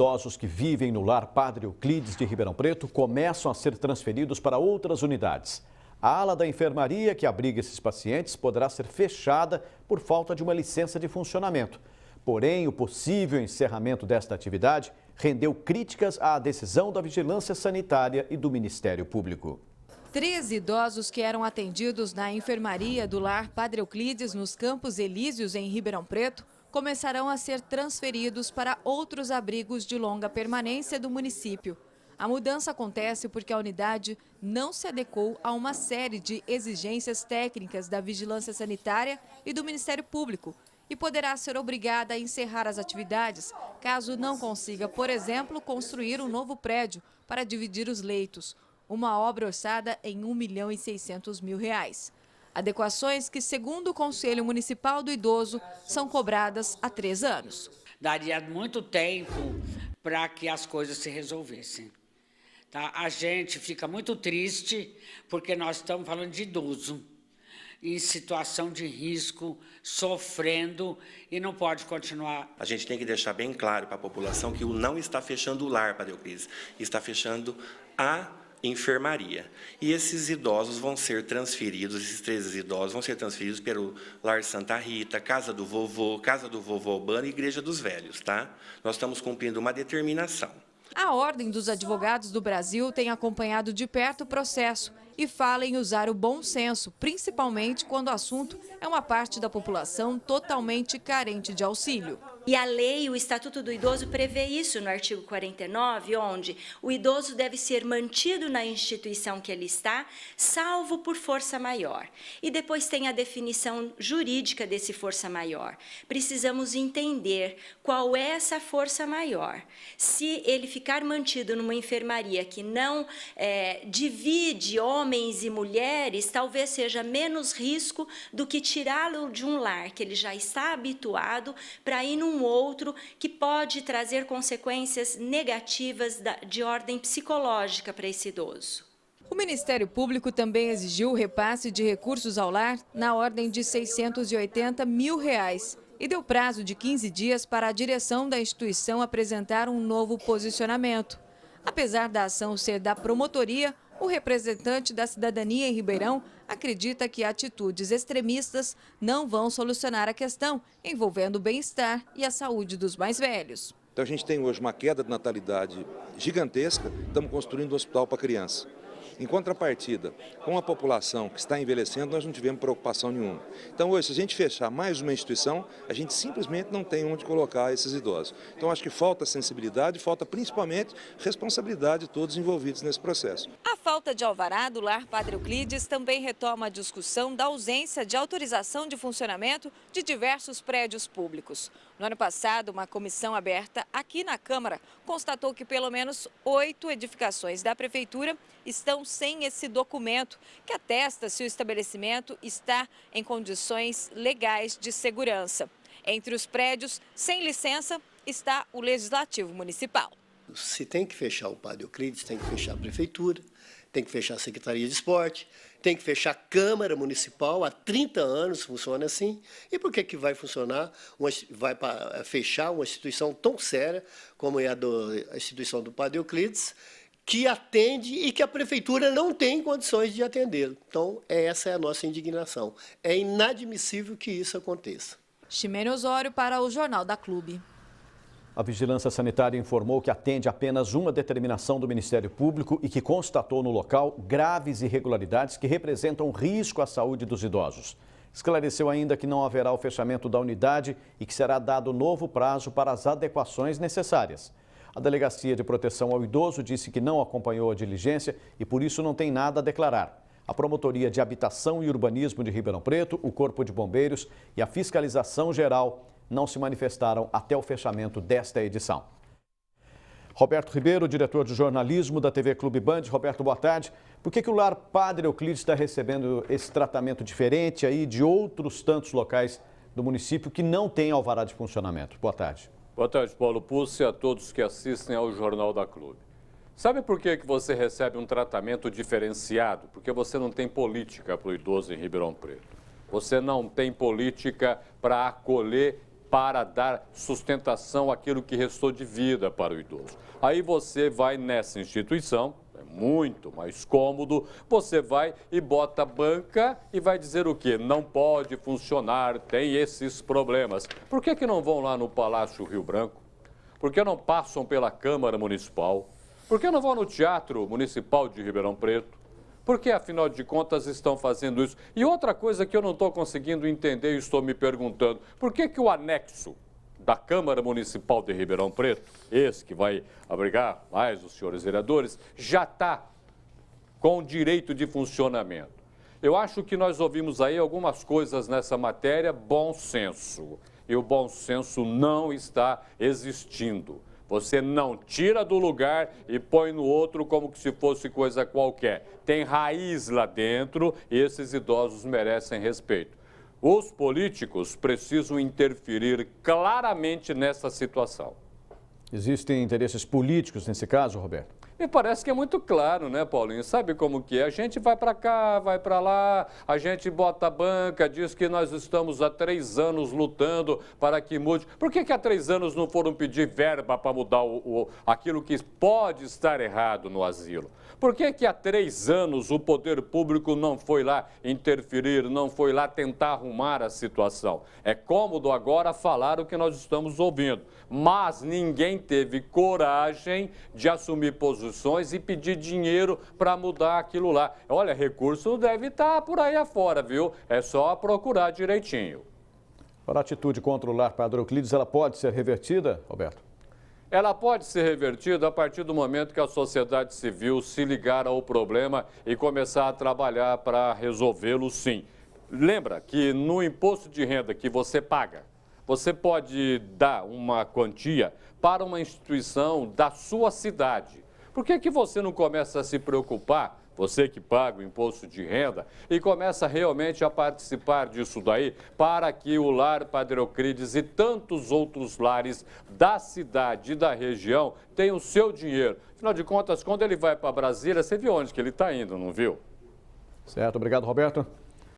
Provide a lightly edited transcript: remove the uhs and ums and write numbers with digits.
Idosos que vivem no lar Padre Euclides de Ribeirão Preto começam a ser transferidos para outras unidades. A ala da enfermaria que abriga esses pacientes poderá ser fechada por falta de uma licença de funcionamento. Porém, o possível encerramento desta atividade rendeu críticas à decisão da Vigilância Sanitária e do Ministério Público. 13 idosos que eram atendidos na enfermaria do lar Padre Euclides nos Campos Elíseos, em Ribeirão Preto, começarão a ser transferidos para outros abrigos de longa permanência do município. A mudança acontece porque a unidade não se adequou a uma série de exigências técnicas da Vigilância Sanitária e do Ministério Público e poderá ser obrigada a encerrar as atividades caso não consiga, por exemplo, construir um novo prédio para dividir os leitos, uma obra orçada em R$ 1.600.000. Adequações que, segundo o Conselho Municipal do Idoso, são cobradas há 3 anos. Daria muito tempo para que as coisas se resolvessem. Tá? A gente fica muito triste porque nós estamos falando de idoso em situação de risco, sofrendo e não pode continuar. A gente tem que deixar bem claro para a população que não está fechando o lar Padre Euclides, está fechando a enfermaria. E esses idosos vão ser transferidos, esses 13 idosos vão ser transferidos pelo Lar Santa Rita, Casa do Vovô Urbano e Igreja dos Velhos, tá? Nós estamos cumprindo uma determinação. A Ordem dos Advogados do Brasil tem acompanhado de perto o processo e fala em usar o bom senso, principalmente quando o assunto é uma parte da população totalmente carente de auxílio. E a lei, o Estatuto do Idoso, prevê isso no artigo 49, onde o idoso deve ser mantido na instituição que ele está, salvo por força maior. E depois tem a definição jurídica desse força maior. Precisamos entender qual é essa força maior. Se ele ficar mantido numa enfermaria que não divide homens e mulheres, talvez seja menos risco do que tirá-lo de um lar que ele já está habituado para ir num outro que pode trazer consequências negativas de ordem psicológica para esse idoso. O Ministério Público também exigiu o repasse de recursos ao lar na ordem de R$ 680 mil e deu prazo de 15 dias para a direção da instituição apresentar um novo posicionamento. Apesar da ação ser da promotoria, o representante da cidadania em Ribeirão acredita que atitudes extremistas não vão solucionar a questão envolvendo o bem-estar e a saúde dos mais velhos. Então a gente tem hoje uma queda de natalidade gigantesca, estamos construindo um hospital para criança. Em contrapartida, com a população que está envelhecendo, nós não tivemos preocupação nenhuma. Então hoje, se a gente fechar mais uma instituição, a gente simplesmente não tem onde colocar esses idosos. Então acho que falta sensibilidade, falta principalmente responsabilidade de todos envolvidos nesse processo. A falta de alvará do lar Padre Euclides também retoma a discussão da ausência de autorização de funcionamento de diversos prédios públicos. No ano passado, uma comissão aberta aqui na Câmara constatou que pelo menos 8 edificações da Prefeitura estão sem esse documento, que atesta se o estabelecimento está em condições legais de segurança. Entre os prédios sem licença está o Legislativo Municipal. Se tem que fechar o Padre Euclides, tem que fechar a Prefeitura, tem que fechar a Secretaria de Esporte, tem que fechar a Câmara Municipal, há 30 anos funciona assim. E por que vai funcionar, vai fechar uma instituição tão séria como é a instituição do Padre Euclides, que atende e que a Prefeitura não tem condições de atendê-lo? Então, essa é a nossa indignação. É inadmissível que isso aconteça. Ximene Osório para o Jornal da Clube. A Vigilância Sanitária informou que atende apenas uma determinação do Ministério Público e que constatou no local graves irregularidades que representam risco à saúde dos idosos. Esclareceu ainda que não haverá o fechamento da unidade e que será dado novo prazo para as adequações necessárias. A Delegacia de Proteção ao Idoso disse que não acompanhou a diligência e por isso não tem nada a declarar. A Promotoria de Habitação e Urbanismo de Ribeirão Preto, o Corpo de Bombeiros e a Fiscalização Geral não se manifestaram até o fechamento desta edição. Roberto Ribeiro, diretor de jornalismo da TV Clube Band. Roberto, boa tarde. Por que o lar Padre Euclides está recebendo esse tratamento diferente aí de outros tantos locais do município que não têm alvará de funcionamento? Boa tarde. Boa tarde, Paulo Pucci, e a todos que assistem ao Jornal da Clube. Sabe por que você recebe um tratamento diferenciado? Porque você não tem política para o idoso em Ribeirão Preto. Você não tem política para acolher para dar sustentação àquilo que restou de vida para o idoso. Aí você vai nessa instituição, é muito mais cômodo, você vai e bota a banca e vai dizer o quê? Não pode funcionar, tem esses problemas. Por que não vão lá no Palácio Rio Branco? Por que não passam pela Câmara Municipal? Por que não vão no Teatro Municipal de Ribeirão Preto? Por que, afinal de contas, estão fazendo isso? E outra coisa que eu não estou conseguindo entender e estou me perguntando, por que o anexo da Câmara Municipal de Ribeirão Preto, esse que vai abrigar mais os senhores vereadores, já está com direito de funcionamento? Eu acho que nós ouvimos aí algumas coisas nessa matéria, bom senso. E o bom senso não está existindo. Você não tira do lugar e põe no outro como se fosse coisa qualquer. Tem raiz lá dentro e esses idosos merecem respeito. Os políticos precisam interferir claramente nessa situação. Existem interesses políticos nesse caso, Roberto? Me parece que é muito claro, né, Paulinho? Sabe como que é? A gente vai para cá, vai para lá, a gente bota a banca, diz que nós estamos há 3 anos lutando para que mude. Por que há 3 anos não foram pedir verba para mudar aquilo que pode estar errado no asilo? Por que há 3 anos o poder público não foi lá interferir, não foi lá tentar arrumar a situação? É cômodo agora falar o que nós estamos ouvindo, mas ninguém teve coragem de assumir posições e pedir dinheiro para mudar aquilo lá. Olha, recurso deve estar por aí afora, viu? É só procurar direitinho. Para a atitude contra o lar Padre Euclides, ela pode ser revertida, Roberto? Ela pode ser revertida a partir do momento que a sociedade civil se ligar ao problema e começar a trabalhar para resolvê-lo, sim. Lembra que no imposto de renda que você paga, você pode dar uma quantia para uma instituição da sua cidade. Por que você não começa a se preocupar, você que paga o imposto de renda, e começa realmente a participar disso daí, para que o lar Padre Euclides e tantos outros lares da cidade e da região tenham o seu dinheiro? Afinal de contas, quando ele vai para Brasília, você viu onde que ele está indo, não viu? Certo, obrigado, Roberto.